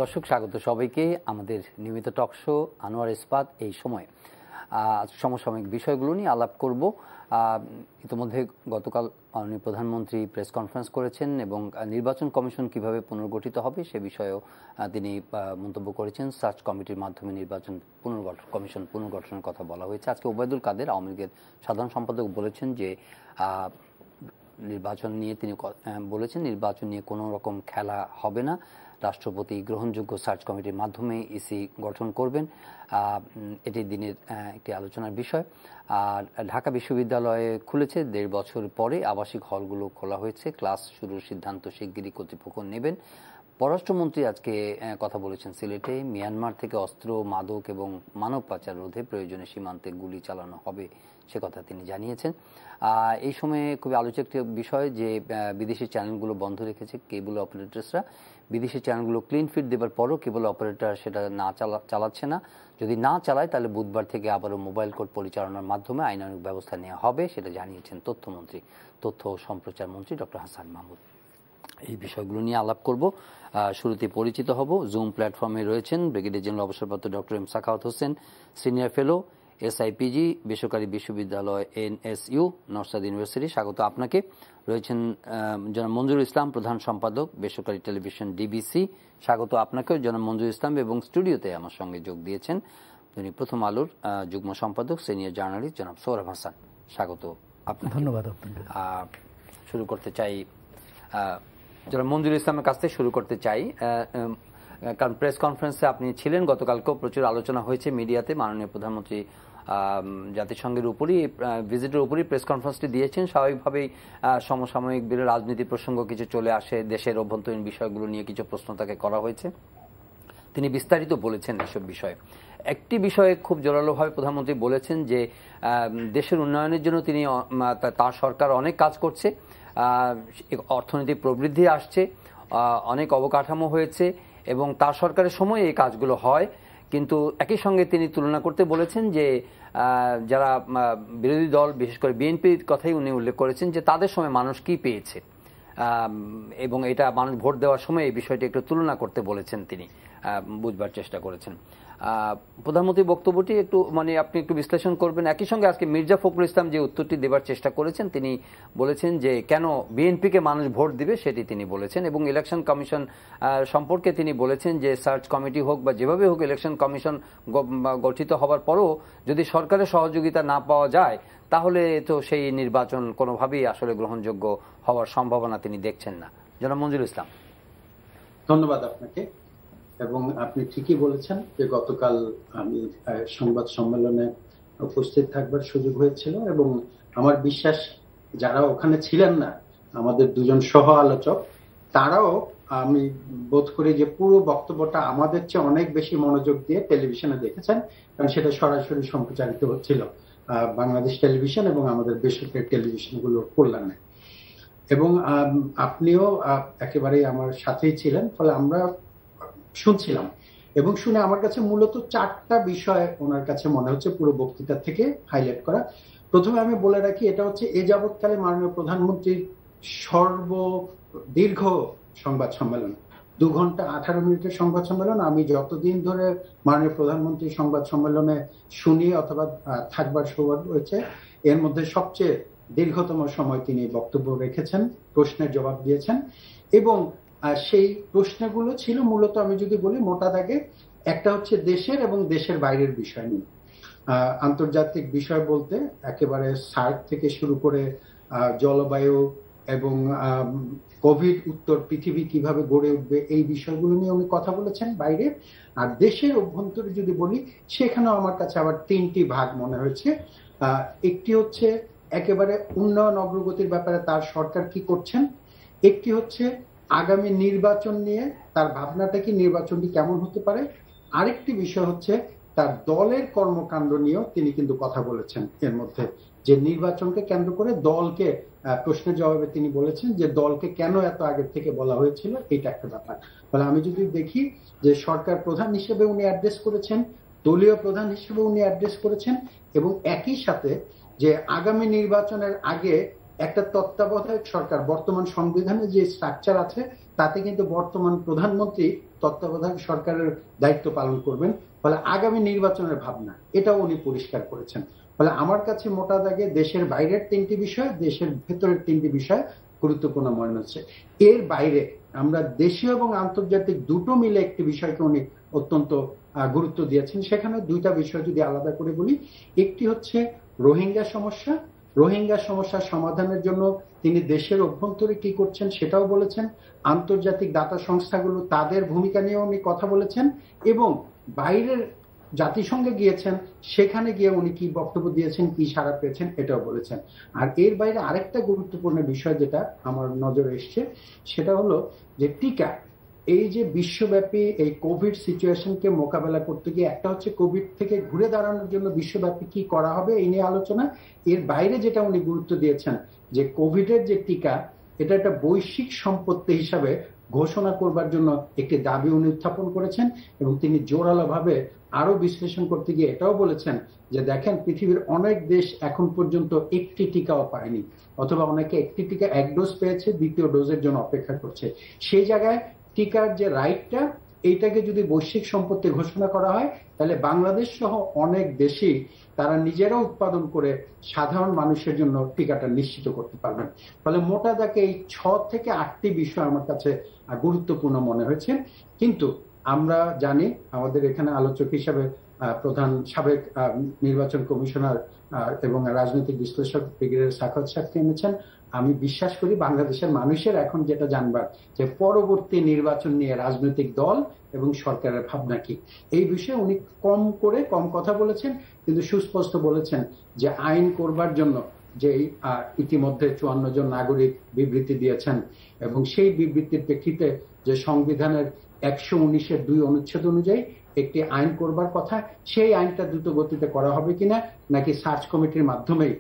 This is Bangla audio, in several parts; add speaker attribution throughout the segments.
Speaker 1: দর্শক স্বাগত সবাইকে আমাদের নিয়মিত টক শো আনোয়ার ইস্পাত। এই সময় সমসাময়িক বিষয়গুলো নিয়ে আলাপ করব। ইতিমধ্যে গতকাল মাননীয় প্রধানমন্ত্রী প্রেস কনফারেন্স করেছেন এবং নির্বাচন কমিশন কিভাবে পুনর্গঠিত হবে সে বিষয়েও তিনি মন্তব্য করেছেন। সার্চ কমিটির মাধ্যমে নির্বাচন কমিশন পুনর্গঠনের কথা বলা হয়েছে। আজকে ওবায়দুল কাদের আওয়ামী লীগের সাধারণ সম্পাদক বলেছেন যে নির্বাচন নিয়ে তিনি বলেছেন নির্বাচন নিয়ে কোনো রকম খেলা হবে না, রাষ্ট্রপতি গ্রহণযোগ্য সার্চ কমিটির মাধ্যমে ইসি গঠন করবেন। এটি দিনের একটি আলোচনার বিষয়। আর ঢাকা বিশ্ববিদ্যালয়ে খুলেছে 1.5 বছর পরে আবাসিক হলগুলো খোলা হয়েছে, ক্লাস শুরুর সিদ্ধান্ত শিগগিরই কর্তৃপক্ষ নেবেন। পররাষ্ট্রমন্ত্রী আজকে কথা বলেছেন সিলেটে মিয়ানমার থেকে অস্ত্র, মাদক এবং মানব পাচার রোধে প্রয়োজনে সীমান্তে গুলি চালানো হবে সে কথা তিনি জানিয়েছেন। এই সময়ে খুবই আলোচিত একটি বিষয় যে বিদেশি চ্যানেলগুলো বন্ধ রেখেছে কেবল অপারেটরসরা। বিদেশি চ্যানেলগুলো ক্লিন ফিট দেবার পরও কেবল অপারেটর সেটা না চালাচ্ছে না। যদি না চালায় তাহলে বুধবার থেকে আবারও মোবাইল কোর্ট পরিচালনার মাধ্যমে আইনানুগ ব্যবস্থা নেওয়া হবে, সেটা জানিয়েছেন তথ্য ও সম্প্রচার মন্ত্রী ডক্টর হাসান মাহমুদ। এই বিষয়গুলো নিয়ে আলাপ করব। শুরুতে পরিচিত হব। জুম প্ল্যাটফর্মে রয়েছেন ব্রিগেডিয়ার জেনারেল অবসরপ্রাপ্ত doctor M Sakhawat Hossain, senior fellow, SIPG বেসরকারি বিশ্ববিদ্যালয় NSU নর্থ ইউনিভার্সিটি, স্বাগত আপনাকে। রয়েছেন জনাব মঞ্জুরুল ইসলাম, প্রধান সম্পাদক বেসরকারি টেলিভিশন DBC, স্বাগত আপনাকেও জনাব মঞ্জুরুল ইসলাম। এবং স্টুডিওতে আমার সঙ্গে যোগ দিয়েছেন তিনি প্রথম আলোর যুগ্ম সম্পাদক সিনিয়র জার্নালিস্ট জনাব সৌরভ হাসান, স্বাগত আপনাকে।
Speaker 2: ধন্যবাদ।
Speaker 1: শুরু করতে চাই জনাব মঞ্জুরুল ইসলামের কাছ থেকে শুরু করতে চাই, কারণ প্রেস কনফারেন্সে আপনি ছিলেন, গতকালকেও প্রচুর আলোচনা হয়েছে মিডিয়াতে। মাননীয় প্রধানমন্ত্রী জাতিসংঘের উপরই ভিজিটের উপরই প্রেস কনফারেন্সটি দিয়েছেন। স্বাভাবিকভাবেই সমসাময়িক রাজনীতি প্রসঙ্গ কিছু চলে আসে, দেশের অভ্যন্তরীণ বিষয়গুলো নিয়ে কিছু প্রশ্ন তাকে করা হয়েছে। তিনি বিস্তারিত বলেছেন এসব বিষয়ে। একটি বিষয়ে খুব জোরালোভাবে প্রধানমন্ত্রী বলেছেন যে দেশের উন্নয়নের জন্য তিনি তার সরকার অনেক কাজ করছে, অর্থনৈতিক প্রবৃদ্ধি আসছে, অনেক অবকাঠামো হয়েছে এবং তার সরকারের সময় এই কাজগুলো হয়। কিন্তু একই সঙ্গে তিনি তুলনা করতে বলেছেন যে যারা বিরোধী দল, বিশেষ করে বিএনপির কথাই উনি উল্লেখ করেছেন যে তাদের সময় মানুষ কি পেয়েছে এবং এটা মানুষ ভোট দেওয়ার সময় এই বিষয়টি একটু তুলনা করতে বলেছেন, তিনি বুঝবার চেষ্টা করেছেন। প্রধানমন্ত্রীর বক্তব্যটি একটু আপনি একটু বিশ্লেষণ করবেন। একই সঙ্গে আজকে মির্জা ফখরুল ইসলাম যে উত্তরটি দেবার চেষ্টা করেছেন, তিনি বলেছেন যে কেন বিএনপিকে মানুষ ভোট দিবে সেটি তিনি বলেছেন। এবং ইলেকশন কমিশন সম্পর্কে তিনি বলেছেন যে সার্চ কমিটি হোক বা যেভাবে হোক ইলেকশন কমিশন গঠিত হবার পরও যদি সরকারের সহযোগিতা না পাওয়া যায় তাহলে তো সেই নির্বাচন কোনোভাবেই আসলে গ্রহণযোগ্য হওয়ার সম্ভাবনা তিনি দেখছেন না। জনাব মঞ্জুরুল ইসলাম।
Speaker 3: ধন্যবাদ আপনাকে। এবং আপনি ঠিকই বলেছেন যে গতকাল আমি সংবাদ সম্মেলনে উপস্থিত থাকবার সুযোগ হয়েছিল এবং আমার বিশ্বাস যারা ওখানে ছিলেন না, আমাদের দুজন সহ আলোচক, তারাও আমি বোধ করি যে পুরো বক্তব্যটা আমাদের চেয়ে অনেক বেশি মনোযোগ দিয়ে টেলিভিশনে দেখেছেন, কারণ সেটা সরাসরি সম্প্রচারিত হচ্ছিল বাংলাদেশ টেলিভিশন এবং আমাদের বেসরকারি টেলিভিশনগুলোর কল্যাণে। এবং আপনিও একেবারেই আমার সাথেই ছিলেন, ফলে আমরা শুনছিলাম এবং শুনে আমার কাছে মূলত 4টা বিষয় ওনার কাছে মনে হচ্ছে পুরো বক্তৃতা থেকে হাইলাইট করা। প্রথমে আমি বলে রাখি, এটা হচ্ছে এ যাবৎকালে মাননীয় প্রধানমন্ত্রীর সর্বদীর্ঘ সংবাদ সম্মেলন, 2 ঘন্টা 18 মিনিটের সংবাদ সম্মেলন। আমি যতদিন ধরে মাননীয় প্রধানমন্ত্রীর সংবাদ সম্মেলনে শুনি অথবা থাকবার সৌভাগ্য হয়েছে, এর মধ্যে সবচেয়ে দীর্ঘতম সময় তিনি বক্তব্য রেখেছেন, প্রশ্নের জবাব দিয়েছেন। এবং সেই প্রশ্নগুলো ছিল মূলত, আমি যদি বলি মোটা দাগে, একটা হচ্ছে দেশের এবং দেশের বাইরের বিষয় নিয়ে। আন্তর্জাতিক বিষয় বলতে একেবারে সার্ক থেকে শুরু করে জলবায়ু এবং কোভিড উত্তর পৃথিবী কিভাবে গড়ে উঠবে, এই বিষয়গুলো নিয়ে উনি কথা বলেছেন বাইরে। আর দেশের অভ্যন্তরে যদি বলি, সেখানেও আমার কাছে আবার 3টি ভাগ মনে হয়েছে। একটি হচ্ছে একেবারে উন্নয়ন অগ্রগতির ব্যাপারে তার সরকার কি করছেন, একটি হচ্ছে আগামী নির্বাচন নিয়ে তার ভাবনাটা কি, নির্বাচনটি কেমন হতে পারে, আরেকটি বিষয় হচ্ছে তার দলের কর্মকাণ্ড নিয়েও তিনি কিন্তু কথা বলেছেন। এর মধ্যে যে নির্বাচনকে কেন্দ্র করে দলকে, প্রশ্নের জবাবে তিনি বলেছেন যে দলকে কেন এত আগে থেকে বলা হয়েছিল, এটা একটা ব্যাপার। ফলে আমি যদি দেখি যে সরকার প্রধান হিসেবে উনি অ্যাড্রেস করেছেন, দলীয় প্রধান হিসেবে উনি অ্যাড্রেস করেছেন এবং একই সাথে যে আগামী নির্বাচনের আগে একটা তত্ত্বাবধায়ক সরকার, বর্তমান সংবিধানে যে স্ট্রাকচার আছে তাতে কিন্তু বর্তমান প্রধানমন্ত্রী তত্ত্বাবধায়ক সরকারের দায়িত্ব পালন করবেন। ফলে আগামী নির্বাচনের ভাবনা এটাও উনি পরিষ্কার করেছেন। ফলে আমার কাছে মোটা দাগে দেশের বাইরের 3টি বিষয়, দেশের ভেতরের 3টি বিষয় গুরুত্বপূর্ণ মনে হচ্ছে। এর বাইরে আমরা দেশীয় এবং আন্তর্জাতিক দুটো মিলে একটি বিষয়কে উনি অত্যন্ত গুরুত্ব দিয়েছেন। সেখানে 2টা বিষয় যদি আলাদা করে বলি, একটি হচ্ছে রোহিঙ্গা সমস্যা। রোহিঙ্গা সমস্যার সমাধানের জন্য তিনি দেশের অভ্যন্তরে কি করছেন সেটাও বলেছেন। আন্তর্জাতিক দাতা সংস্থাগুলো তাদের ভূমিকা নিয়ে উনি কথা বলেছেন এবং বাইরের জাতিসংঘে গিয়েছেন, সেখানে গিয়ে উনি কি বক্তব্য দিয়েছেন, কি সাড়া পেয়েছেন এটাও বলেছেন। আর এর বাইরে আরেকটা গুরুত্বপূর্ণ বিষয় যেটা আমার নজরে এসছে সেটা হলো যে টিকা। এই যে বিশ্বব্যাপী এই কোভিড সিচুয়েশনকে মোকাবেলা করতে গিয়ে একটা হচ্ছে কোভিড থেকে ঘুরে দাঁড়ানোর জন্য বিশ্বব্যাপী কি করা হবে এই নিয়ে আলোচনা। এর বাইরে যেটা উনি গুরুত্ব দিয়েছেন যে কোভিডের যে টিকা এটা একটা বৈশ্বিক সম্পত্তি হিসাবে ঘোষণা করবার জন্য একটি দাবি উনি উত্থাপন করেছেন এবং তিনি জোরালোভাবে আরো বিশ্লেষণ করতে গিয়ে এটাও বলেছেন যে দেখেন পৃথিবীর অনেক দেশ এখন পর্যন্ত একটি টিকাও পায়নি, অথবা অনেকে একটি টিকা 1 ডোজ পেয়েছে, 2য় ডোজের জন্য অপেক্ষা করছে। সেই জায়গায় টিকার যে রাইটটা এইটাকে যদি বৈশ্বিক সম্পত্তি ঘোষণা করা হয় তাহলে বাংলাদেশ সহ অনেক দেশই তারা নিজেরা উৎপাদন করে সাধারণ মানুষের জন্য টিকাটা নিশ্চিত করতে পারবেন। ফলে মোটা দাগে এই 6 থেকে 8টি বিষয় আমার কাছে গুরুত্বপূর্ণ মনে হয়েছে। কিন্তু আমরা জানি আমাদের এখানে আলোচক হিসাবে প্রধান সাবেক নির্বাচন কমিশনার এবং রাজনৈতিক বিশ্লেষক ব্রিগেডিয়ার সাখাওয়াত সাহেবকে এনেছেন। আমি বিশ্বাস করি বাংলাদেশের মানুষের এখন যেটা জানবার যে পরবর্তী নির্বাচন নিয়ে রাজনৈতিক দল এবং সরকারের ভাবনা কি, এই বিষয়ে উনি কম কথা বলেছেন, কিন্তু সুস্পষ্ট বলেছেন যে আইন করবার জন্য যে ইতিমধ্যে 54 জন নাগরিক বিবৃতি দিয়েছেন এবং সেই বিবৃতির প্রেক্ষিতে যে সংবিধানের 119-এর 2 অনুচ্ছেদ অনুযায়ী একটি আইন করবার কথা, সেই আইনটা দ্রুত গতিতে করা হবে কিনা নাকি সার্চ কমিটির মাধ্যমেই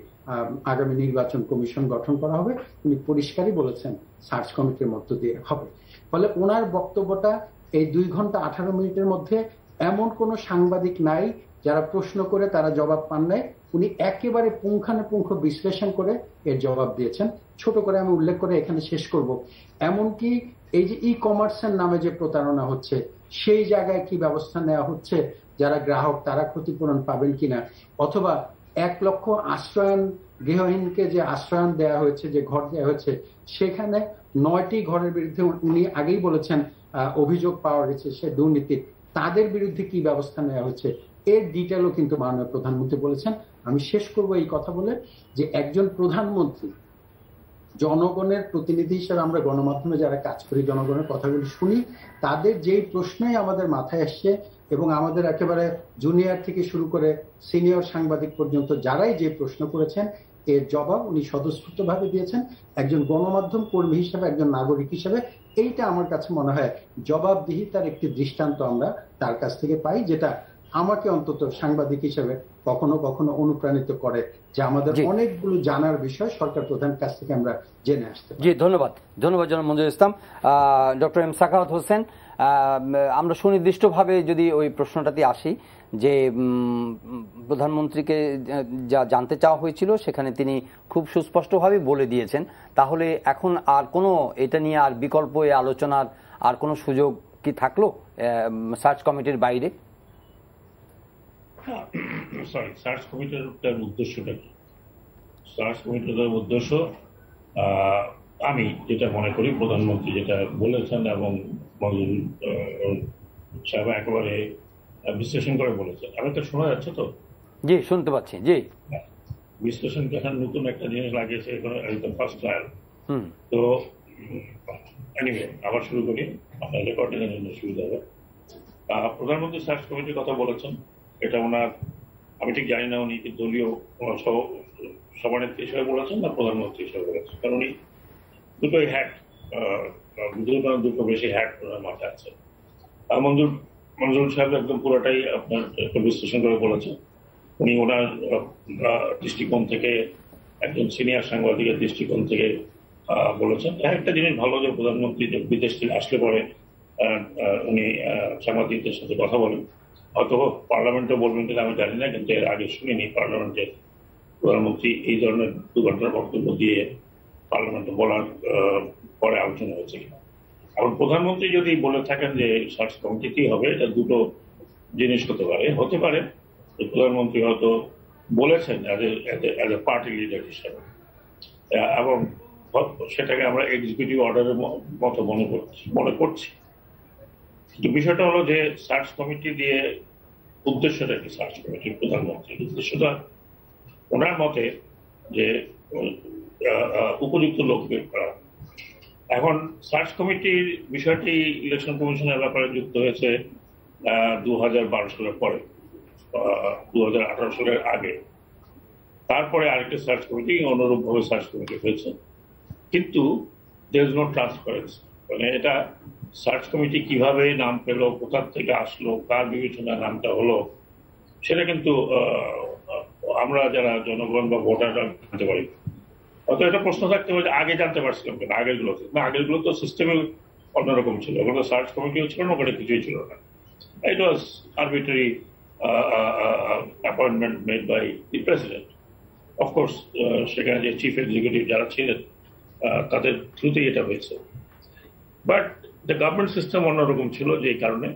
Speaker 3: আগামী নির্বাচন কমিশন গঠন করা হবে, উনি পরিষ্কারই বলেছেন সার্চ কমিটির মধ্য দিয়ে হবে। ফলে ওনার বক্তব্যটা এই 2 ঘন্টা 18 মিনিটের মধ্যে এমন কোন সাংবাদিক নাই যারা প্রশ্ন করে তারা জবাব পান নাই। উনি একেবারে পুঙ্খানুপুঙ্খ বিশ্লেষণ করে এর জবাব দিয়েছেন। ছোট করে আমি উল্লেখ করে এখানে শেষ করব, এমনকি এই যে ই কমার্সের নামে যে প্রতারণা হচ্ছে সেই জায়গায় কি ব্যবস্থা নেওয়া হচ্ছে, যারা গ্রাহক তারা ক্ষতিপূরণ পাবেন কিনা, অথবা 1 লক্ষ আশ্রয়ন গৃহহীনকে যে আশ্রয়ন দেওয়া হয়েছে, যে ঘর দেওয়া হয়েছে, সেখানে 9টি ঘরের বিরুদ্ধে উনি আগেই বলেছেন অভিযোগ পাওয়া গেছে সে দুর্নীতি, তাদের বিরুদ্ধে কি ব্যবস্থা নেওয়া হচ্ছে এর ডিটেলও কিন্তু মাননীয় প্রধানমন্ত্রী বলেছেন। আমি শেষ করব এই কথা বলে যে একজন প্রধানমন্ত্রী জনগণের প্রতিনিধি হিসেবে, আমরা গণমাধ্যমে যারা কাজ করি জনগণের কথাগুলি শুনি, তাদের যেই প্রশ্নই আমাদের মাথায় আসছে এবং আমাদের একেবারে জুনিয়র থেকে শুরু করে সিনিয়র সাংবাদিক পর্যন্ত যারাই যে প্রশ্ন করেছেন এর জবাব উনি স্বতঃস্ফূর্তভাবে দিয়েছেন। একজন গণমাধ্যম কর্মী হিসেবে, একজন নাগরিক হিসেবে এইটা আমার কাছে মনে হয় জবাবদিহিতার একটি দৃষ্টান্ত আমরা তার কাছ থেকে পাই, যেটা আমাকে অন্তত সাংবাদিক হিসেবে কখনো কখনো অনুপ্রাণিত করে যে আমাদের অনেকগুলো জানার বিষয় সরকার প্রধানের কাছ থেকে আমরা জেনে আসতে পারি।
Speaker 1: জি, ধন্যবাদ জনাব মঞ্জুরুল ইসলাম। ডক্টর এম সাখাওয়াত হোসেন, আমরা সুনির্দিষ্টভাবে যদি ওই প্রশ্নটাতে আসি যে প্রধানমন্ত্রীকে যা জানতে চাওয়া হয়েছিল সেখানে তিনি খুব সুস্পষ্টভাবে বলে দিয়েছেন, তাহলে এখন আর কোনো এটা নিয়ে আর বিকল্প আলোচনার আর কোনো সুযোগ কি থাকলো সার্চ কমিটির বাইরে?
Speaker 2: সার্চ কমিটির উদ্দেশ্যটা কি? সার্চ কমিটির উদ্দেশ্য আমি যেটা মনে করি প্রধানমন্ত্রী যেটা বলেছেন এবং সাহেব একেবারে বিশ্লেষণ করে বলেছেন। আমি তো শোনা যাচ্ছে তো?
Speaker 1: জি, শুনতে পাচ্ছি। জি,
Speaker 2: বিশ্লেষণ এখন নতুন একটা জিনিস লাগিয়েছে, একদম ফার্স্ট ট্রায়াল। তো এনিওয়ে আবার শুরু করি, আপনার রেকর্ডিং এর জন্য সুবিধা হবে। প্রধানমন্ত্রী সার্চ কমিটির কথা বলেছেন, এটা ওনার আমি ঠিক জানি না উনি কি দলীয় সভানেত্রী হিসেবে বলেছেন না প্রধানমন্ত্রী হিসেবে বলেছেন, কারণ উনি দুটোই হ্যাট, দুটো বেশি হ্যাট ওনার মাথায় আছে। মঞ্জুরুল সাহেব একদম পুরোটাই আপনার একটা বিশ্লেষণ করে বলেছেন। উনি ওনার দৃষ্টিকোণ থেকে, একজন সিনিয়র সাংবাদিকের দৃষ্টিকোণ থেকে বলেছেন। একটা জিনিস ভালো যে প্রধানমন্ত্রী বিদেশ থেকে আসলে পরে উনি সাংবাদিকদের সাথে কথা বলেন, হয়তো পার্লামেন্টও বলবেন কিনা আমি জানি না, কিন্তু এর আগে শুনিনি পার্লামেন্টে প্রধানমন্ত্রী এই ধরনের 2 ঘন্টার বক্তব্য দিয়ে পার্লামেন্টে বলার পরে আলোচনা হয়েছে। এখন প্রধানমন্ত্রী যদি বলে থাকেন যে সার্চ কমিটি কি হবে, এটা দুটো জিনিস হতে পারে প্রধানমন্ত্রী হয়তো বলেছেন অ্যাজ এ পার্টি লিডার হিসাবে, এবং সেটাকে আমরা এক্সিকিউটিভ অর্ডারের মতো মনে করছি। কিন্তু বিষয়টা হলো যে সার্চ কমিটি দিয়ে উদ্দেশ্যটা কি? সার্চ কমিটির প্রধানমন্ত্রীর উদ্দেশ্যটা ওনার মতে যে উপযুক্ত লোক বের করা। এখন সার্চ কমিটির বিষয়টি ইলেকশন কমিশনের ব্যাপারে যুক্ত হয়েছে 2012 সালের পরে, 2018 সালের আগে। তারপরে আরেকটা সার্চ কমিটি অনুরূপভাবে সার্চ কমিটি হয়েছে, কিন্তু দেয়ার ইজ নো ট্রান্সপারেন্সি। মানে এটা সার্চ কমিটি কিভাবে নাম পেল, কোথা থেকে আসলো, কার বিবেচনায় নামটা হলো, সেটা কিন্তু আমরা যারা জনগণ বা ভোটাররা জানতে পারি। হয়তো একটা প্রশ্ন থাকতে পারে আগে জানতে পারছিলাম কেন আগেরগুলোতে? না, আগেরগুলো তো সিস্টেমে অন্যরকম ছিল, ওগুলো সার্চ কমিটিও ছিল না, ওখানে কিছুই ছিল না। It was arbitrary appointment made by the president. Of course সেখানে যে চিফ এক্সিকিউটিভ যারা ছিলেন তাদের থ্রুতেই এটা হয়েছে। বাট দ্য গভর্নমেন্ট সিস্টেম অন্যরকম ছিল, যে কারণে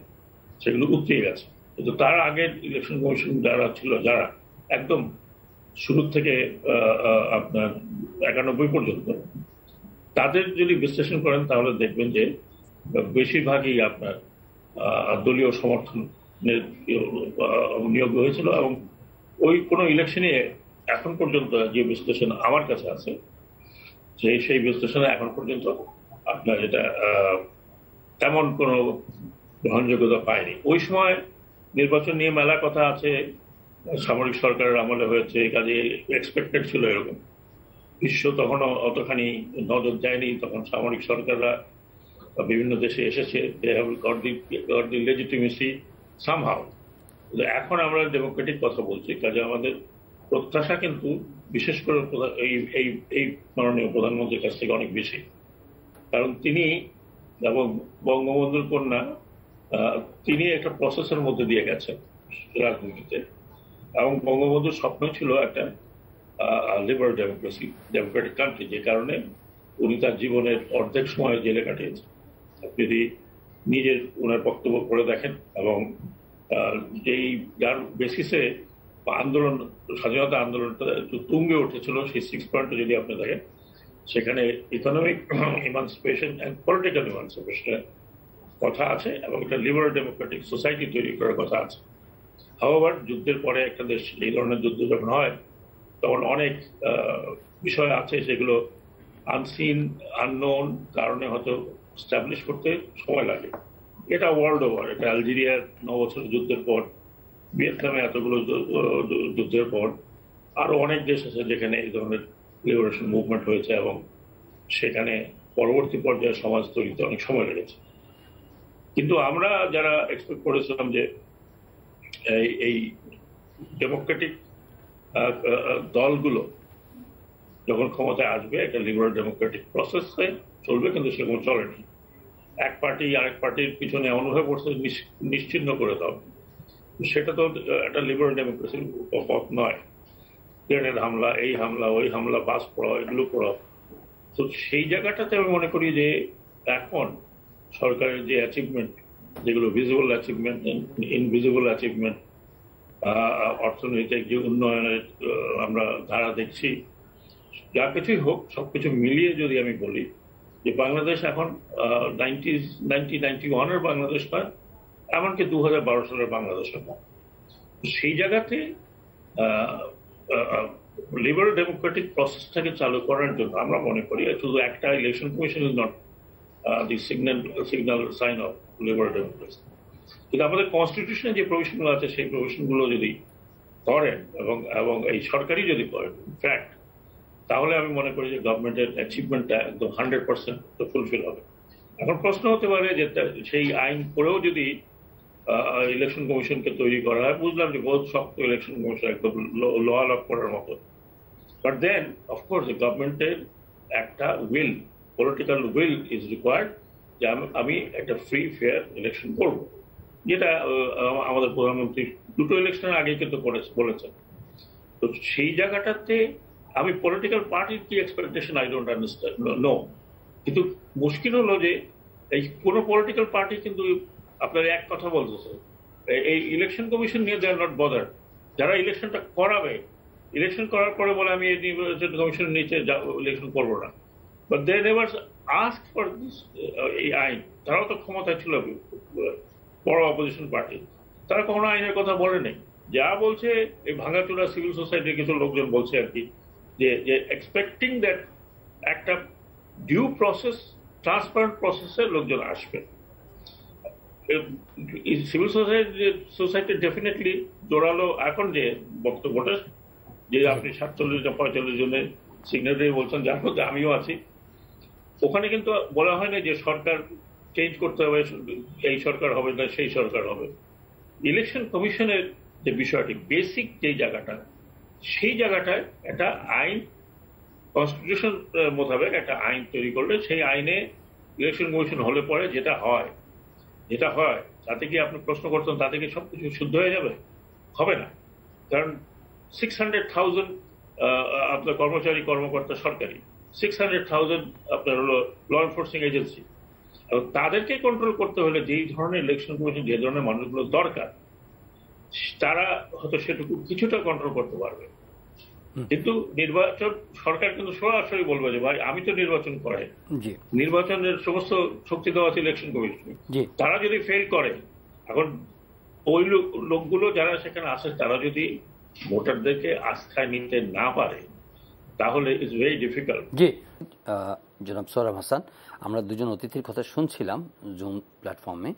Speaker 2: সেগুলো উতরিয়ে গেছে। কিন্তু তার আগে ইলেকশন কমিশন যারা ছিল, যারা একদম শুরু থেকে আপনার 91 পর্যন্ত, তাদের যদি বিশ্লেষণ করেন তাহলে দেখবেন যে বেশিরভাগই আপনার দলীয় সমর্থনের নিয়োগ হয়েছিল। এবং ওই কোনো ইলেকশনে এখন পর্যন্ত যে বিশ্লেষণ আমার কাছে আছে, সেই বিশ্লেষণে এখন পর্যন্ত আপনার এটা তেমন কোনো গ্রহণযোগ্যতা পায়নি। ওই সময় নির্বাচন নিয়ে মেলা কথা আছে, সামরিক সরকারের আমলে হয়েছে, কাজে এক্সপেক্টেড ছিল এরকম। বিশ্ব তখনও অতখানি নজর যায়নি, তখন সামরিক সরকাররা বিভিন্ন দেশে এসেছে, লেজিটিমেসি সামহাউ। এখন আমরা ডেমোক্রেটিক কথা বলছি, কাজে আমাদের প্রত্যাশা কিন্তু বিশেষ করে এই মাননীয় প্রধানমন্ত্রীর কাছ থেকে অনেক বেশি। কারণ তিনি এবং বঙ্গবন্ধুর কন্যা, তিনি একটা প্রসেসের মধ্যে দিয়ে গেছেন রাজনীতিতে, এবং বঙ্গবন্ধুর স্বপ্ন ছিল একটা লিবারাল ডেমোক্রেটিক কান্ট্রি, যে কারণে উনি তার জীবনের অর্ধেক সময় জেলে কাটিয়েছেন। যদি নিজের ওনার বক্তব্য পড়ে দেখেন, এবং যার বেসিসে আন্দোলন, স্বাধীনতা আন্দোলনটা তুঙ্গে উঠেছিল, সেই 6 পয়েন্টে যদি আপনি দেখেন, সেখানে ইকোনমিক ইমানসিপেশন অ্যান্ড পলিটিক্যাল ইমানসিপেশনের কথা আছে, এবং একটা লিবারাল ডেমোক্রেটিক সোসাইটি তৈরি করার কথা আছে। হাওয়ার যুদ্ধের পরে একটা দেশ এই ধরনের যুদ্ধ যখন হয়, তখন অনেক বিষয় আছে যেগুলো আনসিন, আননোন কারণে হয়তো স্ট্যাবলিশ করতে সময় লাগে। এটা ওয়ার্ল্ড ওভার, এটা আলজেরিয়ার 9 বছরের যুদ্ধের পর, ভিয়েতনামে এতগুলো যুদ্ধের পর, আরো অনেক দেশ আছে যেখানে এই ধরনের লিবারেশন মুভমেন্ট হয়েছে, এবং সেখানে পরবর্তী পর্যায়ে সমাজ তৈরিতে অনেক সময় লেগেছে। কিন্তু আমরা যারা এক্সপেক্ট করেছিলাম যে এই ডেমোক্রেটিক দলগুলো যখন ক্ষমতায় আসবে, একটা লিবারাল ডেমোক্রেটিক প্রসেসে চলবে, কিন্তু সেরকম চলেনি। এক পার্টি আরেক পার্টির পিছনে এমনভাবে পড়ছে নিশ্চিহ্ন করে দাও, সেটা তো একটা লিবারাল ডেমোক্রেসির পথ নয়। ট্রেনের হামলা, এই হামলা, ওই হামলা, বাস পড়াও, এগুলো পড়াও। তো সেই জায়গাটাতে আমি মনে করি যে এখন সরকারের যে অ্যাচিভমেন্ট, যেগুলো ভিজিবল অ্যাচিভমেন্ট, ইনভিজিবল অ্যাচিভমেন্ট, অর্থনৈতিক যে উন্নয়নের আমরা ধারা দেখছি, যা কিছুই হোক, সবকিছু মিলিয়ে যদি আমি বলি যে বাংলাদেশ এখন 1991-এর বাংলাদেশ নয়, এমনকি 2012 সালের বাংলাদেশ নয়। সেই জায়গাতে লিবারাল ডেমোক্রেটিক প্রসেসটাকে চালু করার জন্য আমরা মনে করি শুধু একটা election commission is not the signal sign of liberal democracy. কিন্তু আমাদের কনস্টিটিউশনে যে প্রভিশনগুলো আছে, সেই প্রভিশনগুলো যদি করেন এবং এই সরকারই যদি করেন ফ্যাক্ট, তাহলে আমি মনে করি যে গভর্নমেন্টের অ্যাচিভমেন্টটা একদম 100% ফুলফিল হবে। এখন প্রশ্ন হতে পারে যে সেই আইন করেও যদি ইলেকশন কমিশনকে তৈরি করা হয়, বুঝলাম যে বহুত শক্ত ইলেকশন কমিশন, একদম লোহা লক করার মতো। বাট দেন অফকোর্স গভর্নমেন্টের একটা will, political will is required, যে আমি একটা ফ্রি ফেয়ার ইলেকশন করব, যেটা আমাদের প্রধানমন্ত্রী দুটো ইলেকশনের আগে কিন্তু বলেছেন। তো সেই জায়গাটাতে আমি পলিটিক্যাল পার্টির কি expectation I don't understand no, কিন্তু মুশকিল হলো যে এই কোন পলিটিক্যাল পার্টি কিন্তু আপনার এক কথা বলতেছে, এই ইলেকশন কমিশন নিয়ে দে আর নট বদার। যারা ইলেকশনটা করাবে, ইলেকশন করার পরে বলে আমি এই নির্বাচন কমিশনের নিচে ইলেকশন করবো না, but they never ask for this. এই আইন, তারাও তো ক্ষমতায় ছিল বড় অপোজিশন পার্টি, তারা কখনো আইনের কথা বলে নেই। যা বলছে এই ভাঙাচোরা সিভিল সোসাইটির কিছু লোকজন বলছে আর কি, যে এক্সপেক্টিং দ্যাট একটা ডিউ প্রসেস, ট্রান্সপারেন্ট প্রসেসে লোকজন আসবে। সিভিল সোসাইটি ডেফিনেটলি জোরালো এখন যে বক্তব্যটা, যে আপনি 47-45 জনের সিগনেটারি বলছেন, যার মধ্যে আমিও আছি, ওখানে কিন্তু বলা হয় না যে সরকার চেঞ্জ করতে হবে, এই সরকার হবে না সেই সরকার হবে। ইলেকশন কমিশনের যে বিষয়টি, বেসিক যে জায়গাটা, সেই জায়গাটায় একটা আইন, কনস্টিটিউশন মোতাবেক একটা আইন তৈরি করলে সেই আইনে ইলেকশন কমিশন হলে পরে যেটা হয় তাতে কি আপনি প্রশ্ন করতেন তাতে কি সবকিছু শুদ্ধ হয়ে যাবে? হবে না, কারণ 600,000 আপনার কর্মচারী কর্মকর্তা সরকারি, 600,000 আপনার হলো ল এনফোর্সিং এজেন্সি, এবং তাদেরকে কন্ট্রোল করতে হলে যেই ধরনের ইলেকশন কমিশন, যে ধরনের মানুষগুলো দরকার, তারা হয়তো সেটুকু কিছুটা কন্ট্রোল করতে পারবে। কিন্তু নির্বাচন সরকার কিন্তু সরাসরি বলবে যে ভাই আমি তো নির্বাচন করে, নির্বাচনের সমস্ত শক্তি দেওয়া আছে ইলেকশন কমিশন, তারা যদি ফেল করে, এখন ওই লোকগুলো যারা সেখানে আসে তারা যদি ভোটারদেরকে আস্থায় নিতে না পারে, তাহলে ইটস ভেরি ডিফিকাল্ট।
Speaker 1: জি, জনাব সোহরাব হাসান, আমরা দুজন অতিথির কথা শুনছিলাম জুম প্ল্যাটফর্মে।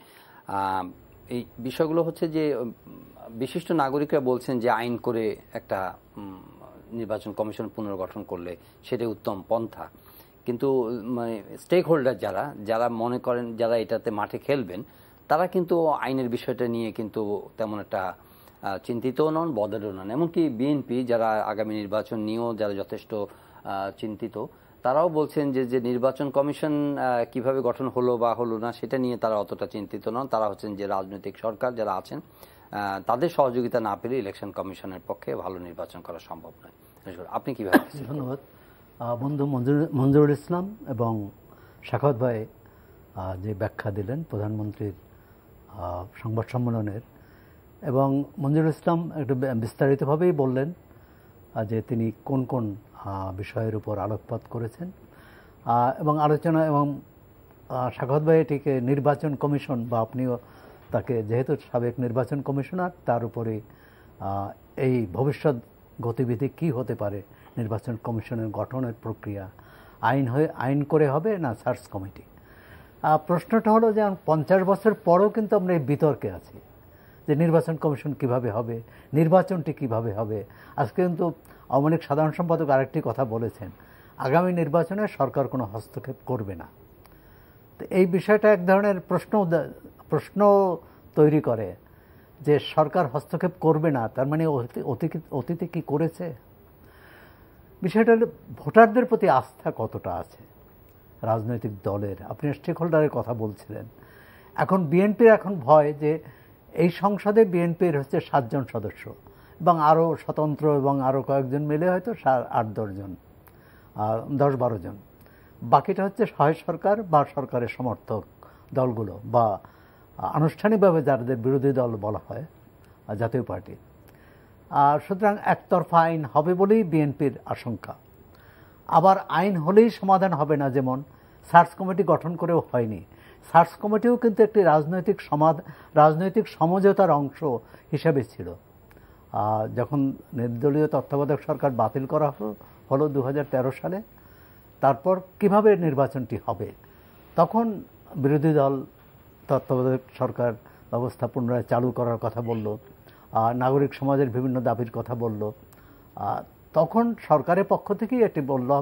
Speaker 1: এই বিষয়গুলো হচ্ছে যে বিশিষ্ট নাগরিকরা বলছেন যে আইন করে একটা নির্বাচন কমিশন পুনর্গঠন করলে সেটাই উত্তম পন্থা, কিন্তু মানে স্টেক হোল্ডার যারা মনে করেন, যারা এটাতে মাঠে খেলবেন, তারা কিন্তু আইনের বিষয়টা নিয়ে কিন্তু তেমন একটা চিন্তিতও নন, বদারও নন। এমনকি বিএনপি, যারা আগামী নির্বাচন নিয়েও যারা যথেষ্ট চিন্তিত, তারাও বলছেন যে নির্বাচন কমিশন কিভাবে গঠন হলো বা হলো না সেটা নিয়ে তারা অতটা চিন্তিত নন। তারা হচ্ছেন যে রাজনৈতিক সরকার যারা আছেন, তাদের সহযোগিতা না পেলে ইলেকশন কমিশনের পক্ষে ভালো নির্বাচন করা সম্ভব নয়। আপনি কিভাবে?
Speaker 4: ধন্যবাদ বন্ধু মঞ্জুরুল ইসলাম এবং সাখাওয়াত ভাই যে ব্যাখ্যা দিলেন প্রধানমন্ত্রীর সংবাদ সম্মেলনের, এবং মঞ্জুরুল ইসলাম একটু বিস্তারিতভাবেই বললেন যে তিনি কোন কোন বিষয়ের উপর আলোকপাত করেছেন এবং আলোচনা, এবং সাখাওয়াত ভাই এটিকে নির্বাচন কমিশন, বা আপনিও তাকে যেহেতু সাবেক নির্বাচন কমিশনার, তার উপরে এই ভবিষ্যৎ গতিবিধি কি হতে পারে নির্বাচন কমিশনের গঠনের প্রক্রিয়া, আইন করে হবে না সার্চ কমিটি। প্রশ্নটা হলো যে 50 বছর পরেও কিন্তু আমরা এই বিতর্কে আছি যে নির্বাচন কমিশন কিভাবে হবে, নির্বাচনটি কিভাবে হবে। আজকে কিন্তু আওয়ামী লীগ সাধারণ সম্পাদক আরেকটি কথা বলেছেন, আগামী নির্বাচনে সরকার কোনো হস্তক্ষেপ করবে না। তো এই বিষয়টা এক ধরনের প্রশ্ন তৈরি করে যে সরকার হস্তক্ষেপ করবে না, তার মানে অতীতে কি করেছে। বিষয়টা হলো ভোটারদের প্রতি আস্থা কতটা আছে রাজনৈতিক দলের। আপনি স্টেক হোল্ডারের কথা বলছিলেন, এখন বিএনপির এখন ভয় যে এই সংসদে বিএনপির হচ্ছে 7 জন সদস্য এবং আরও স্বতন্ত্র এবং আরও কয়েকজন মিলে হয়তো 8-10 জন, 10-12 জন, বাকিটা হচ্ছে হয় সরকার বা সরকারের সমর্থক দলগুলো, বা আনুষ্ঠানিকভাবে যাদের বিরোধী দল বলা হয় জাতীয় পার্টি। সুতরাং একতরফা আইন হবে বলেই বিএনপির আশঙ্কা। আবার আইন হলেই সমাধান হবে না, যেমন সার্চ কমিটি গঠন করেও হয়নি। সার্চ কমিটিও কিন্তু একটি রাজনৈতিক সমঝোতার অংশ হিসেবে ছিল। যখন নির্দলীয় তত্ত্বাবধায়ক সরকার বাতিল করা হলো 2013 সালে, তারপর কিভাবে নির্বাচনটি হবে, তখন বিরোধী দল তত্ত্বাবধায়ক সরকার ব্যবস্থা পুনরায় চালু করার কথা বলল, নাগরিক সমাজের বিভিন্ন দাবির কথা বলল। তখন সরকারের পক্ষ থেকেই এটি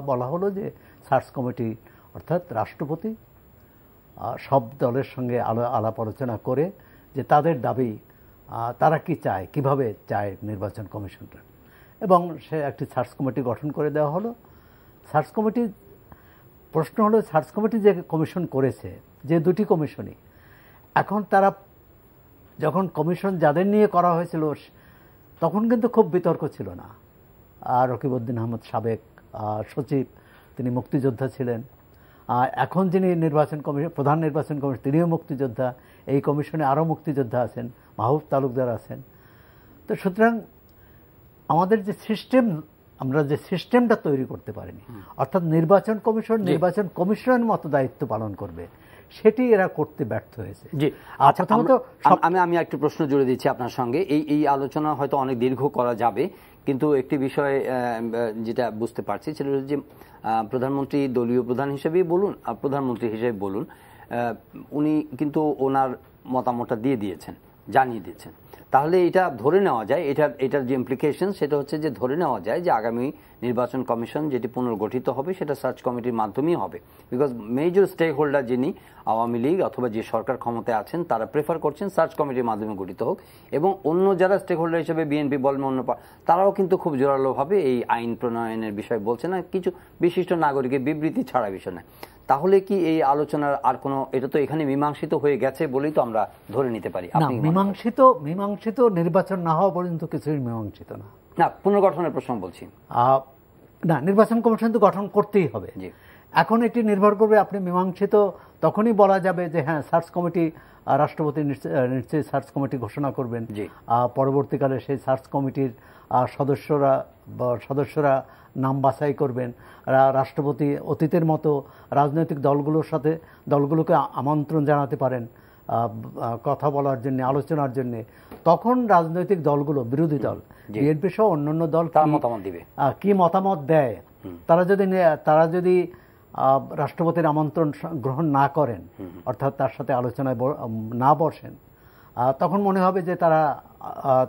Speaker 4: বলা হলো যে সার্চ কমিটি, অর্থাৎ রাষ্ট্রপতি সব দলের সঙ্গে আলাপ আলোচনা করে যে তাদের দাবি, তারা কি চায়, কিভাবে চায় নির্বাচন কমিশনটা, এবং সে একটি সার্চ কমিটি গঠন করে দেওয়া হলো। সার্চ কমিটি, প্রশ্ন হলো সার্চ কমিটি যে কমিশন করেছে, যে দুটি কমিশনই, এখন তারা যখন কমিশন যাদের নিয়ে করা হয়েছিল তখন কিন্তু খুব বিতর্ক ছিল না, রকিবউদ্দিন আহমদ সাবেক সচিব, তিনি মুক্তিযোদ্ধা ছিলেন। এখন যিনি প্রধান নির্বাচন কমিশন, তিনিও মুক্তিযোদ্ধা। এই কমিশনে আরও মুক্তিযোদ্ধা আছেন, মাহবুব তালুকদার আছেন। তো সুতরাং আমাদের যে সিস্টেম, আমরা যে সিস্টেমটা তৈরি করতে পারিনি, অর্থাৎ নির্বাচন কমিশনের মতো দায়িত্ব পালন করবে, সেটি এরা করতে ব্যর্থ হয়েছে।
Speaker 1: জি, আমি একটু প্রশ্ন জুড়ে দিচ্ছি আপনার সঙ্গে। এই আলোচনা হয়তো অনেক দীর্ঘ করা যাবে, কিন্তু একটি বিষয় যেটা বুঝতে পারছি সেটা হচ্ছে যে প্রধানমন্ত্রী দলীয় প্রধান হিসেবেই বলুন আর প্রধানমন্ত্রী হিসেবে বলুন, উনি কিন্তু ওনার মতামতটা জানিয়ে দিয়েছেন। তাহলে এটা ধরে নেওয়া যায়, এটার যে ইমপ্লিকেশন সেটা হচ্ছে যে ধরে নেওয়া যায় যে আগামী নির্বাচন কমিশন যেটি পুনর্গঠিত হবে সেটা সার্চ কমিটির মাধ্যমেই হবে। বিকজ মেজর স্টেক হোল্ডার যিনি আওয়ামী লীগ অথবা যে সরকার ক্ষমতায় আছেন তারা প্রেফার করছেন সার্চ কমিটির মাধ্যমে গঠিত হোক, এবং অন্য যারা স্টেক হোল্ডার হিসেবে বিএনপি বলেন, অন্য তারাও কিন্তু খুব জোরালোভাবে এই আইন প্রণয়নের বিষয় বলছে না, কিছু বিশিষ্ট নাগরিকের বিবৃতি ছাড়া বিষয় না। তাহলে কি এই আলোচনার আর কোনো, এটা তো এখানে মীমাংসিত হয়ে গেছে বলেই তো আমরা ধরে নিতে পারি?
Speaker 4: মীমাংসিত নির্বাচন না হওয়া পর্যন্ত কিছুই মীমাংসিত না।
Speaker 1: পুনর্গঠনের প্রশ্ন বলছি
Speaker 4: না, নির্বাচন কমিশন তো গঠন করতেই হবে। এখন এটি নির্ভর করবে, আপনি মীমাংসিত তখনই বলা যাবে যে হ্যাঁ সার্চ কমিটি, রাষ্ট্রপতি নিশ্চয়ই সার্চ কমিটি ঘোষণা করবেন। পরবর্তীকালে সেই সার্চ কমিটির সদস্যরা নাম বাছাই করবেন। রাষ্ট্রপতি অতীতের মতো রাজনৈতিক দলগুলোকে আমন্ত্রণ জানাতে পারেন কথা বলার জন্য, আলোচনার জন্য। তখন রাজনৈতিক দলগুলো, বিরোধী দল, বিএনপি সহ অন্যান্য দল কি মতামত দেয়, তারা যদি রাষ্ট্রপতির আমন্ত্রণ গ্রহণ না করেন, অর্থাৎ তার সাথে আলোচনায় না বসেন, তখন মনে হবে যে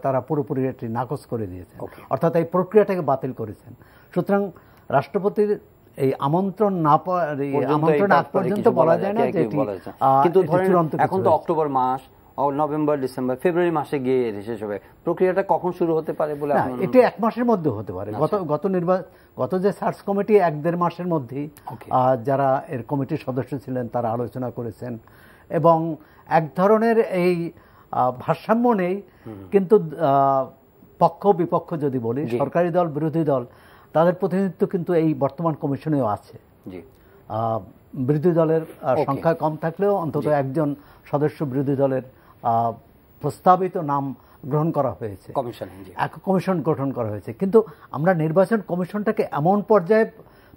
Speaker 4: তারা পুরোপুরি এটি নাকচ করে দিয়েছেন, অর্থাৎ এই প্রক্রিয়াটাকে বাতিল করেছেন। সুতরাং রাষ্ট্রপতির এই আমন্ত্রণ আগ পর্যন্ত বলা যায় না যে,
Speaker 1: কিন্তু এখন তো অক্টোবর মাস, নভেম্বর, ডিসেম্বর, ফেব্রুয়ারি মাসে গিয়ে শেষ হবে। প্রক্রিয়াটা কখন শুরু হতে পারে বলে?
Speaker 4: এটা 1 মাসের মধ্যে হতে পারে। গত যে সার্চ কমিটি 1-1.5 মাসের মধ্যেই যারা এর কমিটির সদস্য ছিলেন তারা আলোচনা করেছেন, এবং এক ধরনের এই ভারসাম্য নেই। কিন্তু পক্ষ বিপক্ষ যদি বলি, সরকারি দল, বিরোধী দল, তাদের প্রতিনিধিত্ব কিন্তু এই বর্তমান কমিশনেও আছে। বিরোধী দলের সংখ্যা কম থাকলেও অন্তত একজন সদস্য বিরোধী দলের প্রস্তাবিত নাম গ্রহণ করা হয়েছে, কমিশন গঠন করা হয়েছে। কিন্তু আমরা নির্বাচন কমিশনটাকে এমন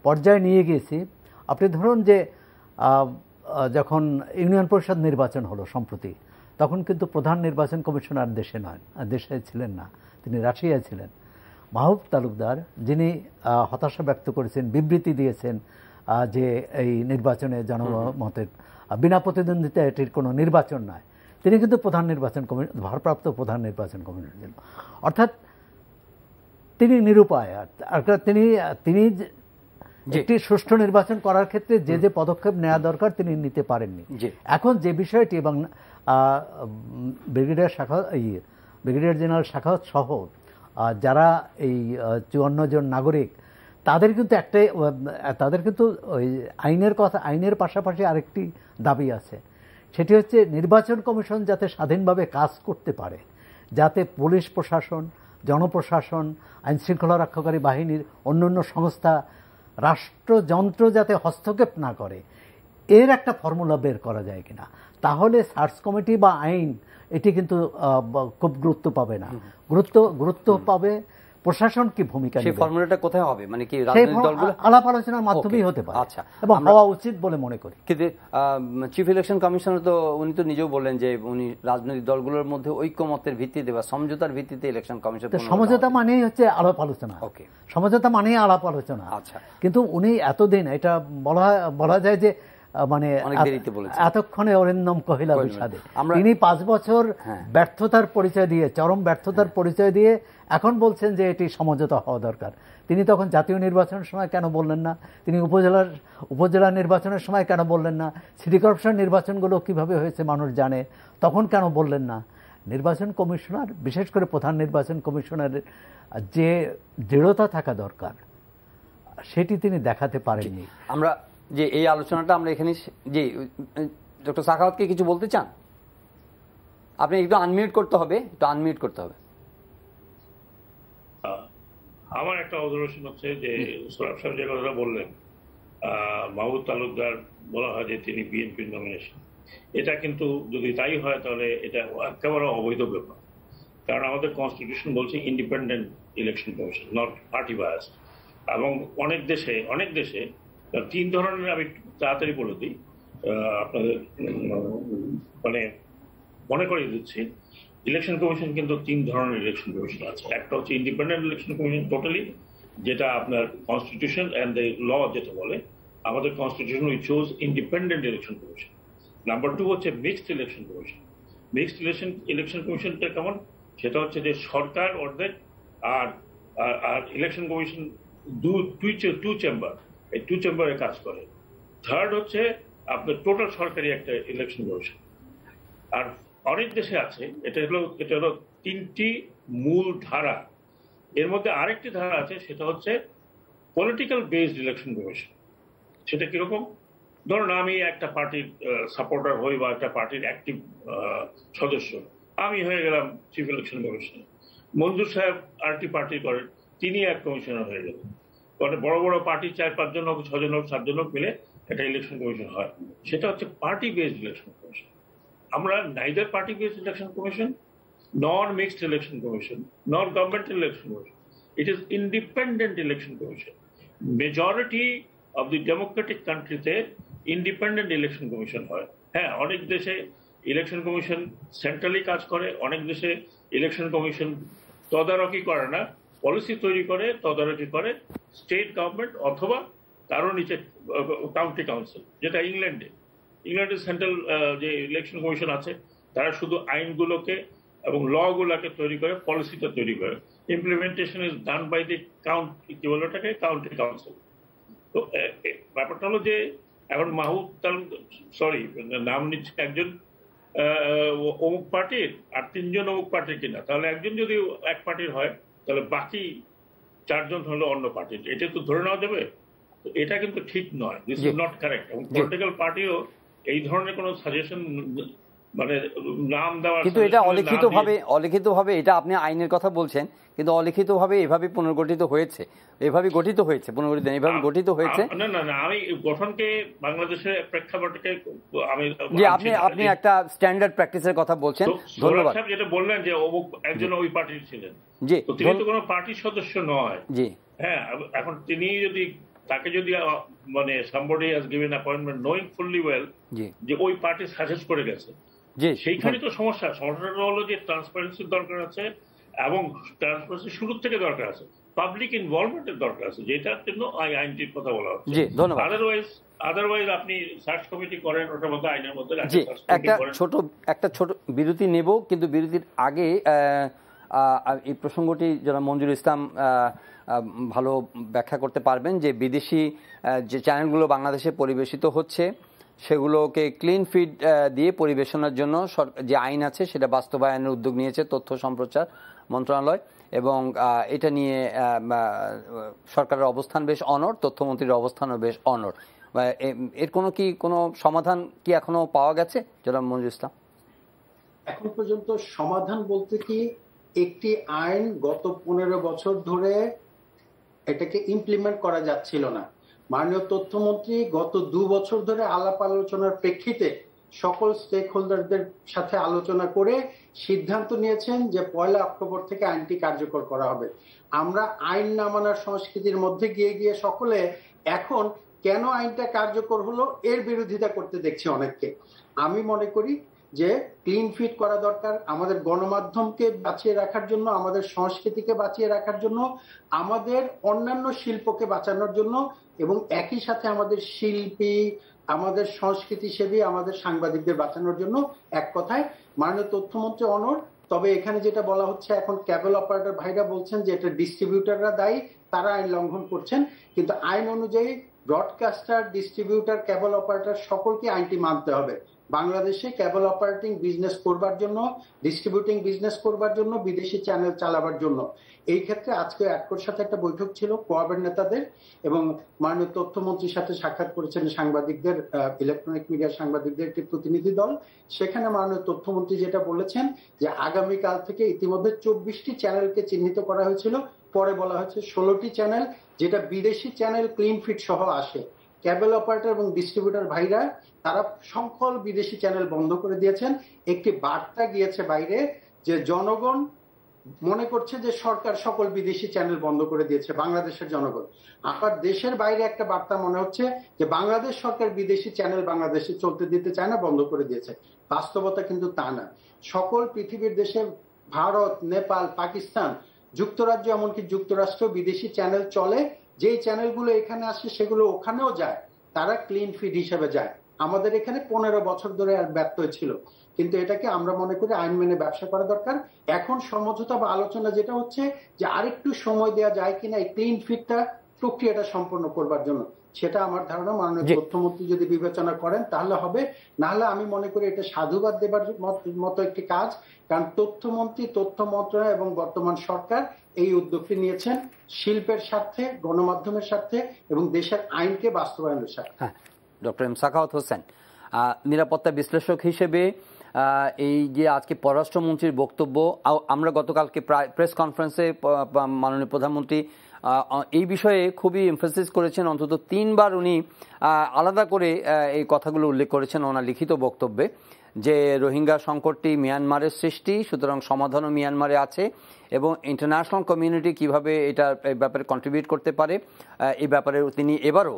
Speaker 4: পর্যায়ে নিয়ে গিয়েছি, আপনি ধরুন যে যখন ইউনিয়ন পরিষদ নির্বাচন হলো সম্প্রতি, তখন কিন্তু প্রধান নির্বাচন কমিশনার দেশে ছিলেন না, তিনি রাশিয়ায় ছিলেন। মাহবুব তালুকদার, যিনি হতাশা ব্যক্ত করেছেন, বিবৃতি দিয়েছেন যে এই নির্বাচনে জনমতের বিনা প্রতিদ্বন্দ্বিতা এটির কোনো নির্বাচন নয়, তিনি কিন্তু ভারপ্রাপ্ত প্রধান নির্বাচন কমিশনার ছিলেন। অর্থাৎ তিনি নিরুপায়। তিনি একটি সুষ্ঠু নির্বাচন করার ক্ষেত্রে যে পদক্ষেপ নেওয়া দরকার তিনি নিতে পারেননি। এখন যে বিষয়টি, এবং ব্রিগেডিয়ার জেনারেল শাখাওয়াত সহ যারা এই 54 জন নাগরিক, তাদের কিন্তু ওই আইনের পাশাপাশি আরেকটি দাবি আছে, সেটি হচ্ছে নির্বাচন কমিশন যাতে স্বাধীনভাবে কাজ করতে পারে, যাতে পুলিশ প্রশাসন, জনপ্রশাসন, আইনশৃঙ্খলা রক্ষাকারী বাহিনীর অন্যান্য সংস্থা, রাষ্ট্রযন্ত্র যাতে হস্তক্ষেপ না করে, এর একটা ফর্মুলা বের করা যায় কিনা। তাহলে সার্চ কমিটি বা আইন এটি কিন্তু খুব গুরুত্ব পাবে না, গুরুত্ব পাবে প্রশাসন কি ভূমিকা নেবে।
Speaker 1: সেই ফর্মুলাটা কোথায় হবে, মানে কি রাজনৈতিক দলগুলো
Speaker 4: আলাপ আলোচনার মাধ্যমেই হতে পারে। আচ্ছা, এবং হওয়া উচিত বলে মনে করি।
Speaker 1: কিন্তু চিফ ইলেকশন কমিশনার তো উনি তো নিজেও বললেন যে উনি রাজনৈতিক দলগুলোর মধ্যে ঐক্যমতের ভিত্তিতে বা সমঝোতার ভিত্তিতে ইলেকশন কমিশন।
Speaker 4: সমঝোতা মানেই হচ্ছে আলাপ আলোচনা। সমঝোতা মানেই আলাপ আলোচনা। আচ্ছা, কিন্তু উনি এতদিন, এটা বলা যায় যে মানে এতক্ষণে অরিন্দম কহিলা বিষাদে, তিনি 5 বছর ব্যর্থতার পরিচয় দিয়ে, চরম ব্যর্থতার পরিচয় দিয়ে এখন বলছেন যে এটি সমঝোতা হওয়া দরকার। তিনি তখন জাতীয় নির্বাচনের সময় কেন বললেন না? তিনি উপজেলা নির্বাচনের সময় কেন বললেন না? সিটি কর্পোরেশন নির্বাচনগুলো কিভাবে হয়েছে মানুষ জানে, তখন কেন বললেন না? নির্বাচন কমিশনার, বিশেষ করে প্রধান নির্বাচন কমিশনারের যে দৃঢ়তা থাকা দরকার, সেটি তিনি দেখাতে পারেননি।
Speaker 1: আমরা যে এই আলোচনাটা আমরা এখানে, যে ডক্টর সাখাওয়াতকে কিছু বলতে চান? আপনি একটু আনমিউট করতে হবে,
Speaker 2: আমার একটা অবজারভেশন হচ্ছে যে সোহরাব সাহেব যে কথাটা বললেন, মাহবুব তালুকদার বলা হয় যে তিনি বিএনপির নমিনেশন, এটা কিন্তু যদি তাই হয় তাহলে এটা একেবারে অবৈধ ব্যাপার। কারণ আমাদের কনস্টিটিউশন বলছে independent election commission, not party biased. এবং অনেক দেশে 3 ধরনের, আমি তাড়াতাড়ি বলে দিই আপনাদের, মানে মনে করিয়ে দিচ্ছি, ইলেকশন কমিশন কিন্তু 3 ধরনের ইলেকশন কমিশন আছে। একটা হচ্ছে ইন্ডিপেন্ডেন্ট ইলেকশন কমিশন টোটালি, যেটা আপনার কনস্টিটিউশন অ্যান্ড দ্য ল যেটা বলে, আমাদের constitution we chose independent election commission. Number 2 হচ্ছে mixed election commission. Mixed election কমিশনটা কেমন? সেটা হচ্ছে যে সরকার অর্ধেক আর আর ইলেকশন কমিশন টু চেম্বার, এই 2 চেম্বারে কাজ করে। থার্ড হচ্ছে আপনার টোটাল সরকারি একটা ইলেকশন কমিশন। আর অনেক দেশে আছে, এটা হলো 3টি মূল ধারা। এর মধ্যে আরেকটি ধারা আছে, সেটা হচ্ছে পলিটিক্যাল বেসড ইলেকশন কমিশন। সেটা কিরকম? ধরুন আমি একটা পার্টির সাপোর্টার হই বা একটা পার্টির অ্যাক্টিভ সদস্য, আমি হয়ে গেলাম চিফ ইলেকশন কমিশনার। মঞ্জুর সাহেব আরেকটি পার্টি করেন, তিনি এক কমিশনার হয়ে গেলেন। মানে বড় বড় পার্টি 4-5 জন হোক, 6 জন হোক, 7 জন হোক মিলে একটা ইলেকশন কমিশন হয়। সেটা হচ্ছে পার্টি বেসড ইলেকশন কমিশন। আমরা neither party based election commission, নর মিক্সড ইলেকশন কমিশন, নর government election commission. It is independent election commission. Majority of the Democratic কান্ট্রিতে ইন্ডিপেন্ডেন্ট ইলেকশন কমিশন হয়। হ্যাঁ, অনেক দেশে ইলেকশন কমিশন সেন্ট্রালি কাজ করে, অনেক দেশে ইলেকশন কমিশন তদারকি করে না, পলিসি তৈরি করে, তদারকি করে স্টেট গভর্নমেন্ট অথবা কারো নিচে কাউন্টি কাউন্সিল। যেটা ইংল্যান্ডে সেন্ট্রাল যে ইলেকশন কমিশন আছে, তারা শুধু আইনগুলোকে এবং ল গুলাকে তৈরি করে, পলিসিটা তৈরি করে। Implementation is done by the কি বলে ওটাকে, কাউন্টি কাউন্সিল। তো ব্যাপারটা হলো যে এখন মাহবুব নাম নিচ্ছে একজন অমুক পার্টির আর 3 জন অমুক পার্টির কিনা, তাহলে একজন যদি এক পার্টির হয় তাহলে বাকি 4 জন হলো অন্য পার্টির, এটা তো ধরে নেওয়া যাবে? এটা কিন্তু ঠিক নয়, দিস ইজ নট কারেক্ট। এবং পলিটিক্যাল পার্টিও এই ধরনের কোন সাজেশন, মানে নাম দেওয়া,
Speaker 1: কিন্তু এটা অলিখিতভাবে এটা আপনি আইনের কথা বলছেন, কিন্তু অলিখিতভাবে এভাবে পুনর্গঠিত হয়েছে, এভাবে গঠিত হয়েছে, পুনর্গঠিত এভাবে গঠিত হয়েছে।
Speaker 2: না, আমি গঠনকে বাংলাদেশের প্রেক্ষাপটকে
Speaker 1: আপনি একটা স্ট্যান্ডার্ড প্র্যাকটিসের কথা বলছেন। ধন্যবাদ।
Speaker 2: যেটা বললেন যে একজন ওই পার্টির ছিলেন,
Speaker 1: জি,
Speaker 2: তিনি তো কোনো পার্টির সদস্য নয়।
Speaker 1: জি,
Speaker 2: হ্যাঁ, এখন তাকে যদি মানে somebody has given appointment knowing fully well যে ওই পার্টি সাজেস্ট করে গেছে, সেইখানে তো সমস্যাটা হলো যে ট্রান্সপারেন্সির দরকার আছে এবং ট্রান্সপারেন্সি শুরু থেকে দরকার আছে, পাবলিক ইনভলভমেন্টের দরকার আছে, যেটার জন্য আইনটির কথা বলা হচ্ছে। আদারওয়াইজ আপনি সার্চ কমিটি করেন, ওটার মধ্যে আইনের মধ্যে
Speaker 1: একটা ছোট বিরতি নেব, কিন্তু বিরতির আগে এই প্রসঙ্গটি যারা মঞ্জুর ইসলাম ভালো ব্যাখ্যা করতে পারবেন যে বিদেশি যে চ্যানেলগুলো বাংলাদেশে পরিবেশিত হচ্ছে সেগুলোকে ক্লিন ফিড দিয়ে পরিবেশনার জন্য যে আইন আছে সেটা বাস্তবায়নের উদ্যোগ নিয়েছে তথ্য সম্প্রচার মন্ত্রণালয়, এবং এটা নিয়ে সরকারের অবস্থান বেশ অনড়, তথ্যমন্ত্রীর অবস্থানও বেশ অনড়। এর কোনো সমাধান কি এখনো পাওয়া গেছে জনাব মঞ্জুর ইসলাম?
Speaker 3: এখন পর্যন্ত সমাধান বলতে কি, একটি আইন গত 15 বছর ধরে এটাকে ইমপ্লিমেন্ট করা যাচ্ছিল না। মাননীয় তথ্যমন্ত্রী গত 2 বছর ধরে আলাপ আলোচনার প্রেক্ষিতে সকল স্টেক হোল্ডারদের সাথে আলোচনা করে সিদ্ধান্ত নিয়েছেন যে 1 অক্টোবর থেকে আইনটি কার্যকর করা হবে। আমরা আইন না মানার সংস্কৃতির মধ্যে গিয়ে সকলে এখন কেন আইনটা কার্যকর হলো এর বিরোধিতা করতে দেখছি অনেককে। আমি মনে করি যে ক্লিন ফিট করা দরকার, আমাদের গণমাধ্যমকে বাঁচিয়ে রাখার জন্য, আমাদের সংস্কৃতিকে বাঁচিয়ে রাখার জন্য, আমাদের অন্যান্য শিল্পকে বাঁচানোর জন্য, এবং একই সাথে আমাদের শিল্পী, আমাদের সংস্কৃতি সেবী, আমাদের সাংবাদিকদের বাঁচানোর জন্য। এক কথায় মাননীয় তথ্যমন্ত্রী অনড়। তবে এখানে যেটা বলা হচ্ছে, এখন কেবল অপারেটর ভাইরা বলছেন যে এটা ডিস্ট্রিবিউটাররা দায়ী, তারা আইন লঙ্ঘন করছেন, কিন্তু আইন অনুযায়ী ব্রডকাস্টার, ডিস্ট্রিবিউটার, কেবল অপারেটর সকলকে আইনটি মানতে হবে। বাংলাদেশে কেবল অপারেটিং বিজনেস করবার জন্য, ডিস্ট্রিবিউটিং বিজনেস করবার জন্য, বিদেশি চ্যানেল চালাবার জন্য। এই ক্ষেত্রে আজকে অ্যাডকোর সাথে একটা বৈঠক ছিল কোয়াবের নেতাদের, এবং মাননীয় তথ্যমন্ত্রীর সাথে সাক্ষাৎ করেছেন সাংবাদিকদের, ইলেকট্রনিক মিডিয়ার সাংবাদিকদের একটি প্রতিনিধি দল। সেখানে মাননীয় তথ্যমন্ত্রী যেটা বলেছেন যে আগামীকাল থেকে ইতিমধ্যে 24টি চ্যানেলকে চিহ্নিত করা হয়েছিল পরে বলা হয়েছে 16টি চ্যানেল, যেটা বিদেশি চ্যানেল ক্লিন ফিট সহ আসে। কেবল অপারেটর এবং ডিস্ট্রিবিউটর ভাইরা তারা সকল বিদেশি চ্যানেল বন্ধ করে দিয়েছেন। একটি বার্তা গিয়েছে বাইরে যে জনগণ মনে করছে যে সরকার সকল বিদেশি চ্যানেল বন্ধ করে দিয়েছে, বাংলাদেশের জনগণ। আবার দেশের বাইরে একটা বার্তা মনে হচ্ছে যে বাংলাদেশ সরকার বিদেশি চ্যানেল বাংলাদেশে চলতে দিতে চায় না, বন্ধ করে দিয়েছে। বাস্তবতা কিন্তু তা না। সকল পৃথিবীর দেশে ভারত, নেপাল, পাকিস্তান, যুক্তরাজ্য, এমনকি যুক্তরাষ্ট্র বিদেশি চ্যানেল চলে। যেই চ্যানেলগুলো এখানে আসে সেগুলো ওখানেও যায়, তারা ক্লিন ফিড হিসেবে যায়। আমাদের এখানে 15 বছর ধরে আর ব্যর্থ ছিল, কিন্তু এটাকে আমরা মনে করি আইন মেনে ব্যবসা করা দরকার। এখন সমঝোতা বা আলোচনা যেটা হচ্ছে যে আরেকটু সময় দেওয়া যায় কিনা এই ক্লিন ফিটটা প্রক্রিয়াটা সম্পন্ন করবার জন্য, সেটা আমার ধারণা মাননীয় তথ্যমন্ত্রী যদি বিবেচনা করেন তাহলে হবে। না হলে আমি মনে করি এটা সাধুবাদ দেবার মতো একটি কাজ, কারণ তথ্যমন্ত্রী, তথ্য মন্ত্রণালয় এবং বর্তমান সরকার এই উদ্যোগটি নিয়েছেন শিল্পের স্বার্থে, গণমাধ্যমের স্বার্থে এবং দেশের আইনকে বাস্তবায়নের স্বার্থে।
Speaker 1: ডক্টর এম সাখাওয়াত হোসেন, নিরাপত্তা বিশ্লেষক হিসেবে এই যে আজকে পররাষ্ট্রমন্ত্রীর বক্তব্য, আমরা গতকালকে প্রেস কনফারেন্সে মাননীয় প্রধানমন্ত্রী এই বিষয়ে খুবই এমফাসিস করেছেন। অন্তত 3 বার উনি আলাদা করে এই কথাগুলো উল্লেখ করেছেন ওনার লিখিত বক্তব্যে, যে রোহিঙ্গা সংকটটি মিয়ানমারের সৃষ্টি, সুতরাং সমাধানও মিয়ানমারে আছে এবং ইন্টারন্যাশনাল কমিউনিটি কিভাবে এটা এই ব্যাপারে কন্ট্রিবিউট করতে পারে এই ব্যাপারে তিনি এবারও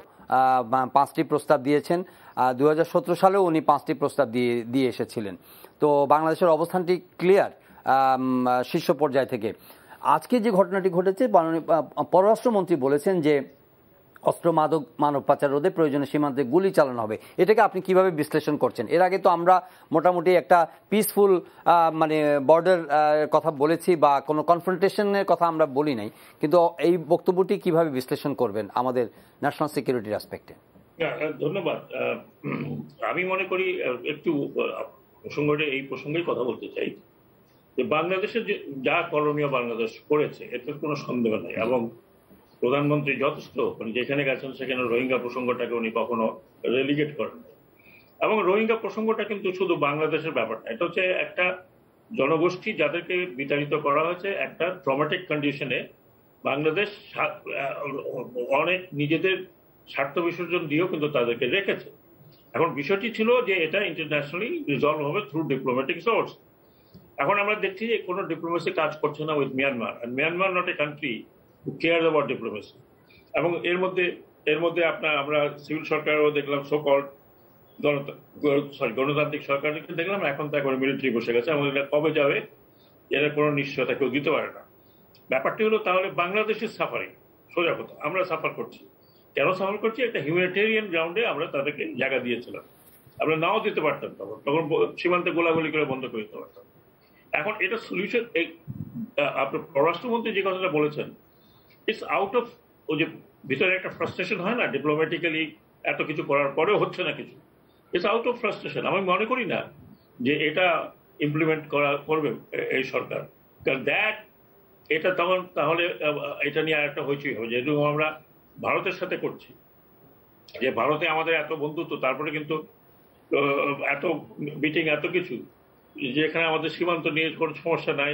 Speaker 1: 5টি প্রস্তাব দিয়েছেন। 2017 সালেও উনি 5টি প্রস্তাব দিয়ে এসেছিলেন। তো বাংলাদেশের অবস্থানটি ক্লিয়ার শীর্ষ পর্যায় থেকে। আজকে যে ঘটনাটি ঘটেছে, পররাষ্ট্রমন্ত্রী বলেছেন যে অস্ত্র মানব পাচার রোধে প্রয়োজনে সীমান্তে গুলি চালানো হবে। এটাকে আপনি কিভাবে বিশ্লেষণ করছেন? এর আগে তো আমরা মোটামুটি একটা পিসফুল মানে বর্ডার কথা বলেছি বা কোনো কনফ্রন্টেশনের কথা আমরা বলি নাই, কিন্তু এই বক্তব্যটি কিভাবে বিশ্লেষণ করবেন আমাদের ন্যাশনাল সিকিউরিটির অ্যাসপেক্টে?
Speaker 2: ধন্যবাদ। আমি মনে করি একটু এই প্রসঙ্গেই কথা বলতে চাই যে বাংলাদেশের যা করণীয় বাংলাদেশ করেছে এতে কোনো সন্দেহ নেই, এবং প্রধানমন্ত্রী যথেষ্ট যেখানে গেছেন সেখানে রোহিঙ্গা প্রসঙ্গটাকে উনি কখনো রেলিগেট করেন। এবং রোহিঙ্গা প্রসঙ্গটা কিন্তু শুধু বাংলাদেশের ব্যাপার না, এটা হচ্ছে একটা জনগোষ্ঠী যাদেরকে বিতাড়িত করা হয়েছে একটা ট্রমাটিক কন্ডিশনে। বাংলাদেশ অনেক নিজেদের স্বার্থ বিসর্জন দিয়েও কিন্তু তাদেরকে রেখেছে। এখন বিষয়টি ছিল যে এটা ইন্টারন্যাশনালি রিজলভ হবে থ্রু ডিপ্লোম্যাটিক সোর্স। এখন আমরা দেখছি যে কোনো ডিপ্লোমেসি কাজ করছে না with Myanmar, and Myanmar not a country who cares about diplomacy। এবং এর মধ্যে আমরা সিভিল সরকারও দেখলাম, সো কল্ড গণতান্ত্রিক সরকারকে দেখলাম, এখন তা করে মিলিটারি বসে গেছে এবং এটা কবে যাবে এর কোনো নিশ্চয়তা কেউ দিতে পারে না। ব্যাপারটি হলো তাহলে বাংলাদেশের সাফারিং, সোজা কথা আমরা সাফার করছি। কেন সাফার করছি? একটা হিউম্যানিটেরিয়ান গ্রাউন্ডে আমরা তাদেরকে জায়গা দিয়েছিলাম, আমরা নাও দিতে পারতাম, তখন সীমান্তে গোলাগুলি করে বন্ধ করে দিতে পারতাম। এখন এটা সলিউশন, আপনার পররাষ্ট্রমন্ত্রী যে কথাটা বলেছেন, ইটস আউট অফ ওই যে ভিতরে একটা ফ্রাস্ট্রেশন হয় না, ডিপ্লোম্যাটিক্যালি এত কিছু করার পরেও হচ্ছে না কিছু, ইটস আউট অফ ফ্রাস্ট্রেশন। আমি মনে করি না যে এটা ইমপ্লিমেন্ট করবে এই সরকার, কারণ এটা তখন তাহলে এটা নিয়ে আরেকটা হইচই হবে। যেহেতু আমরা ভারতের সাথে করছি, যে ভারতে আমাদের এত বন্ধুত্ব, তারপরে কিন্তু এত মিটিং, এত কিছু, যেখানে আমাদের সীমান্ত নিয়ে কোনো সমস্যা নাই,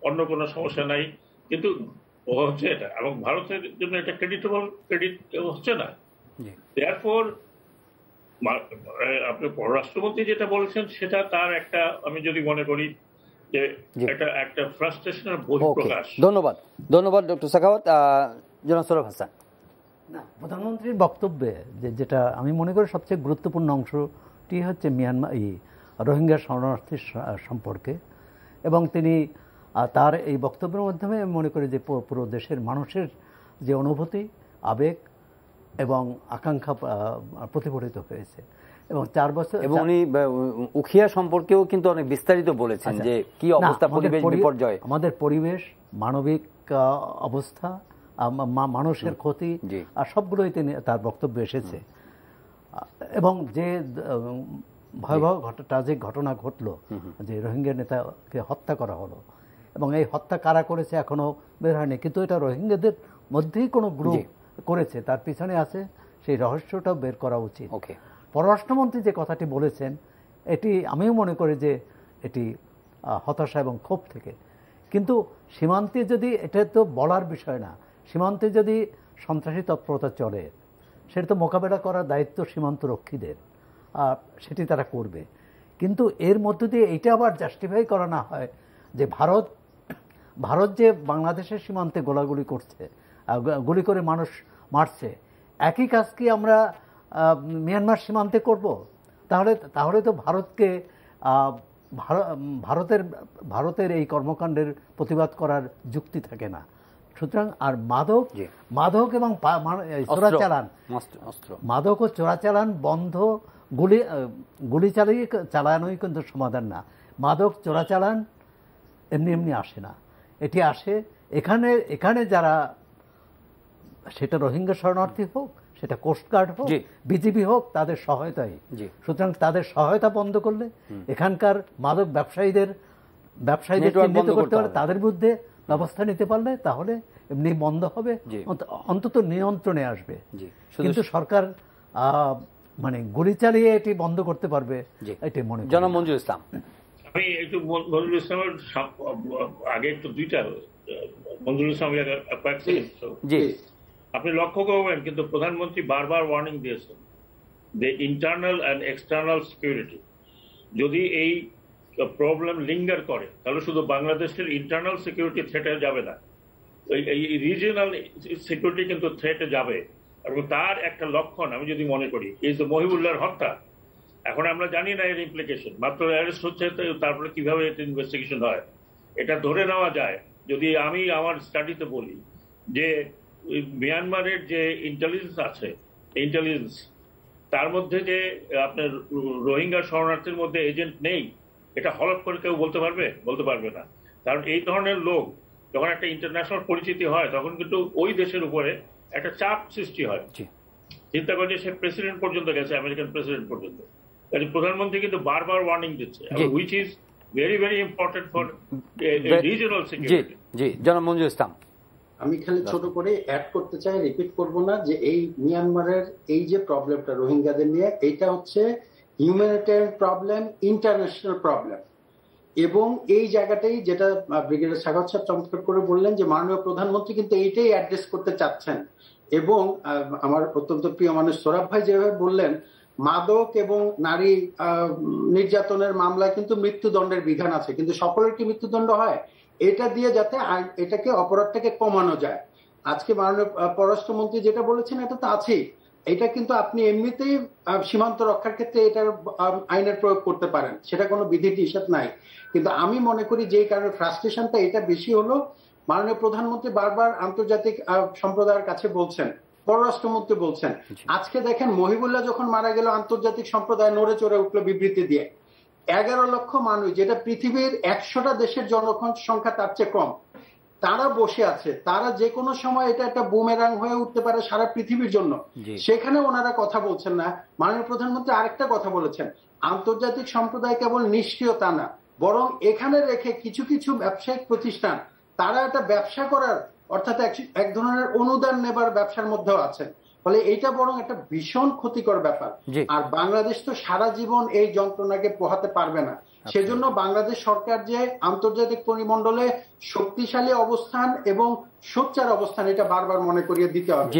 Speaker 2: অন্য কোনো সমস্যা নাই, কিন্তু হচ্ছে এটা, এবং ভারতের জন্য এটা ক্রেডিট হচ্ছে না। দেয়ারফর আপনি পররাষ্ট্রমন্ত্রী যেটা বলেছেন সেটা তার একটা, আমি যদি মনে করি যে এটা একটা ফ্রাস্ট্রেশনের বহিঃপ্রকাশ।
Speaker 1: ধন্যবাদ ডক্টর সাখাওয়াত। জনাব সৌরভ হাসান,
Speaker 4: না, প্রধানমন্ত্রীর বক্তব্যে যেটা আমি মনে করি সবচেয়ে গুরুত্বপূর্ণ অংশটি হচ্ছে মিয়ানমার রোহিঙ্গা শরণার্থী সম্পর্কে, এবং তিনি তার এই বক্তব্যের মাধ্যমে মনে করি যে পুরো দেশের মানুষের যে অনুভূতি, আবেগ এবং আকাঙ্ক্ষা প্রতিফলিত হয়েছে। এবং 4 বছর,
Speaker 1: এবং উনি উখিয়া সম্পর্কেও কিন্তু অনেক বিস্তারিত বলেছেন যে কি অবস্থা, পরিবেশ বিপর্যয়,
Speaker 4: আমাদের পরিবেশ, মানবিক অবস্থা, মানুষের ক্ষতি, আর সবগুলোই তিনি তার বক্তব্যে এসেছে। এবং যে ভয়াবহ ট্রাজিক ঘটনা ঘটলো, যে রোহিঙ্গা নেতাকে হত্যা করা হলো, এবং এই হত্যা কারা করেছে এখনো বের হয়নি, কিন্তু এটা রোহিঙ্গাদের মধ্যেই কোনো গ্রুপ করেছে, তার পিছনে আছে, সেই রহস্যটাও বের করা উচিত। পররাষ্ট্রমন্ত্রী যে কথাটি বলেছেন এটি আমিও মনে করি যে এটি হতাশা এবং ক্ষোভ থেকে, কিন্তু সীমান্তে যদি, এটা তো বলার বিষয় না, সীমান্তে যদি সন্ত্রাসী তৎপরতা চলে সেটা তো মোকাবেলা করার দায়িত্ব সীমান্ত রক্ষীদের, সেটি তারা করবে। কিন্তু এর মধ্য দিয়ে এটা আবার জাস্টিফাই করা না হয় যে ভারত যে বাংলাদেশের সীমান্তে গোলাগুলি করছে, গুলি করে মানুষ মারছে, একই কাজ কি আমরা মিয়ানমার সীমান্তে করব? তাহলে তো ভারতকে ভারতের এই কর্মকাণ্ডের প্রতিবাদ করার যুক্তি থাকে না। সুতরাং আর মাদক এবং চোরাচালান, মাদক ও চোরাচালান বন্ধ, গুলি চালানোই কিন্তু সমাধান না। মাদক চোরাচালান এমনি এমনি আসে না, এটি আসে এখানে যারা, সেটা রোহিঙ্গা শরণার্থী হোক, সেটা কোস্টগার্ড হোক, বিজিবি হোক, তাদের সহায়তাই। সুতরাং তাদের সহায়তা বন্ধ করলে, এখানকার মাদক ব্যবসায়ীদের চিহ্নিত করতে পারলে, তাদের বিরুদ্ধে ব্যবস্থা নিতে পারলে, তাহলে এমনি বন্ধ হবে, অন্তত নিয়ন্ত্রণে আসবে। কিন্তু সরকার মানে গুলি চালিয়ে এটি বন্ধ করতে পারবে এটি মনে করি।
Speaker 1: জনাব মঞ্জুরুল ইসলাম,
Speaker 2: আমি একটু মঞ্জুরুল ইসলামের আগে একটু দুইটা মঞ্জুরুল ইসলাম আপনি লক্ষ্য করবেন, কিন্তু প্রধানমন্ত্রী বারবার ওয়ার্নিং দিয়েছেন যে ইন্টারনাল অ্যান্ড এক্সটার্নাল সিকিউরিটি যদি এই প্রবলেম লিঙ্গার করে তাহলে শুধু বাংলাদেশের ইন্টারনাল সিকিউরিটি থ্রেটে যাবে না, এই রিজিওনাল সিকিউরিটি কিন্তু থ্রেটে যাবে। এবং তার একটা লক্ষণ আমি যদি মনে করি, এই যে মহিবুল্লাহর হত্যা, এখন আমরা জানি না এর ইমপ্লিকেশন, মাত্র অ্যারেস্ট হচ্ছে, তারপরে কিভাবে এটা ইনভেস্টিগেশন হয় এটা ধরে নেওয়া যায়। যদি আমি আমার স্টাডিতে বলি যে মিয়ানমারের যে ইন্টেলিজেন্স আছে, ইন্টেলিজেন্স তার মধ্যে যে আপনার রোহিঙ্গা শরণার্থীর মধ্যে এজেন্ট নেই, এটা হলফ করে কেউ বলতে পারবে না। কারণ এই ধরনের লোক যখন একটা ইন্টারন্যাশনাল পরিচিতি হয় তখন কিন্তু ওই দেশের উপরে একটা চাপ সৃষ্টি হয়। চিন্তা করে সে প্রেসিডেন্ট পর্যন্ত গেছে, আমেরিকান প্রেসিডেন্ট পর্যন্ত। প্রধানমন্ত্রী কিন্তু বারবার ওয়ার্নিং দিচ্ছে, which is very very important for regional security.
Speaker 1: জি জনাব মঞ্জুরুল ইসলাম,
Speaker 3: আমি খালি ছোট করে অ্যাড করতে চাই, রিপিট করব না, যে এই মিয়ানমারের এই যে প্রবলেমটা রোহিঙ্গাদের নিয়ে, এটা হচ্ছে হিউম্যানিটেরিয়ান প্রবলেম, ইন্টারন্যাশনাল প্রবলেম। এবং এই জায়গাটাই যেটা ব্রিগেডিয়ার সাখাওয়াত সাহেব চমৎকার করে বললেন যে মাননীয় প্রধানমন্ত্রী কিন্তু এইটাই অ্যাড্রেস করতে চাচ্ছেন। এবং আমার অত্যন্ত প্রিয় মানুষ সোহরাব ভাই যেভাবে বললেন, মাদক এবং নারী নির্যাতনের মামলায় কিন্তু মৃত্যুদণ্ডের বিধান আছে, কিন্তু সকলের কি মৃত্যুদণ্ড হয়? এটা দিয়ে যাতে এটাকে অপরাধটাকে কমানো যায়। আজকে মাননীয় পররাষ্ট্রমন্ত্রী যেটা বলেছেন এটা তো আছেই, এটা কিন্তু আপনি এমনিতেই সীমান্ত রক্ষার ক্ষেত্রে এটার আইনের প্রয়োগ করতে পারেন, সেটা কোনো বিধি নিষেধ নাই। কিন্তু আমি মনে করি যে কারণে ফ্রাস্ট্রেশনটা এটা বেশি হলো, মাননীয় প্রধানমন্ত্রী বারবার আন্তর্জাতিক সম্প্রদায়ের কাছে বলছেন, পররাষ্ট্রমন্ত্রী বলছেন। আজকে দেখেন মহিবুল্লাহ যখন মারা গেল, আন্তর্জাতিক সম্প্রদায় নড়ে চড়ে উঠলো বিবৃতি দিয়ে। 11 লক্ষ মানুষ, যেটা পৃথিবীর 100টা দেশের জনসংখ্যা তার চেয়ে কম, তারা বসে আছে, তারা যে কোনো সময় এটা একটা বুমেরাং হয়ে উঠতে পারে সারা পৃথিবীর জন্য। সেখানে ওনারা কথা বলছেন না। মাননীয় প্রধানমন্ত্রী আরেকটা কথা বলেছেন, আন্তর্জাতিক সম্প্রদায় কেবল নিষ্ক্রিয়তা না, বরং এখানে রেখে কিছু কিছু ব্যবসায়িক প্রতিষ্ঠান তারা একটা ব্যবসা করার, অর্থাৎ এক ধরনের অনুদান নেবার ব্যবসার মধ্যেও আছেন। ফলে এইটা বরং একটা ভীষণ ক্ষতিকর ব্যাপার। আর বাংলাদেশ তো সারা জীবন এই যন্ত্রণাকে পোহাতে পারবে না। সেজন্য বাংলাদেশ সরকার যে আন্তর্জাতিক পরিমণ্ডলে শক্তিশালী অবস্থান এবং সোচ্চার অবস্থান, এটা বারবার মনে করিয়ে দিতে হবে।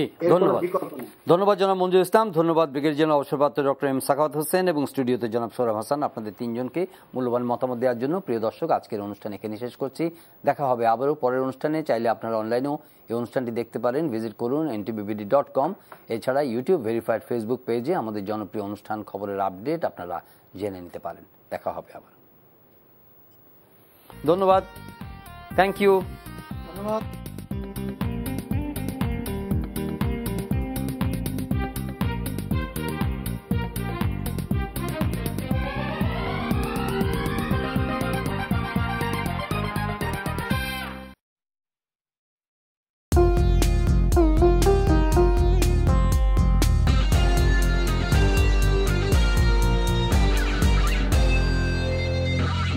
Speaker 1: ধন্যবাদ জনাব মঞ্জুরুল ইসলাম, ধন্যবাদ ব্রিগেডিয়ার জেনারেল অবসরপ্রাপ্ত ডক্টর এম সাখাওয়াত হোসেন এবং স্টুডিওতে জনাব সোহরাব হাসান, আপনাদের তিনজনকে মূল্যবান মতামত দেওয়ার জন্য। প্রিয় দর্শক, আজকের অনুষ্ঠান এখানে শেষ করছি। দেখা হবে আবারও পরের অনুষ্ঠানে। চাইলে আপনারা অনলাইনেও এই অনুষ্ঠানটি দেখতে পারেন, ভিজিট করুন ntvbd.com। এছাড়া ইউটিউব ভেরিফাইড ফেসবুক পেজে আমাদের জনপ্রিয় অনুষ্ঠান খবরের আপডেট আপনারা জেনে নিতে পারেন। দেখা হবে আবার। ধন্যবাদ, থ্যাংক ইউ, ধন্যবাদ।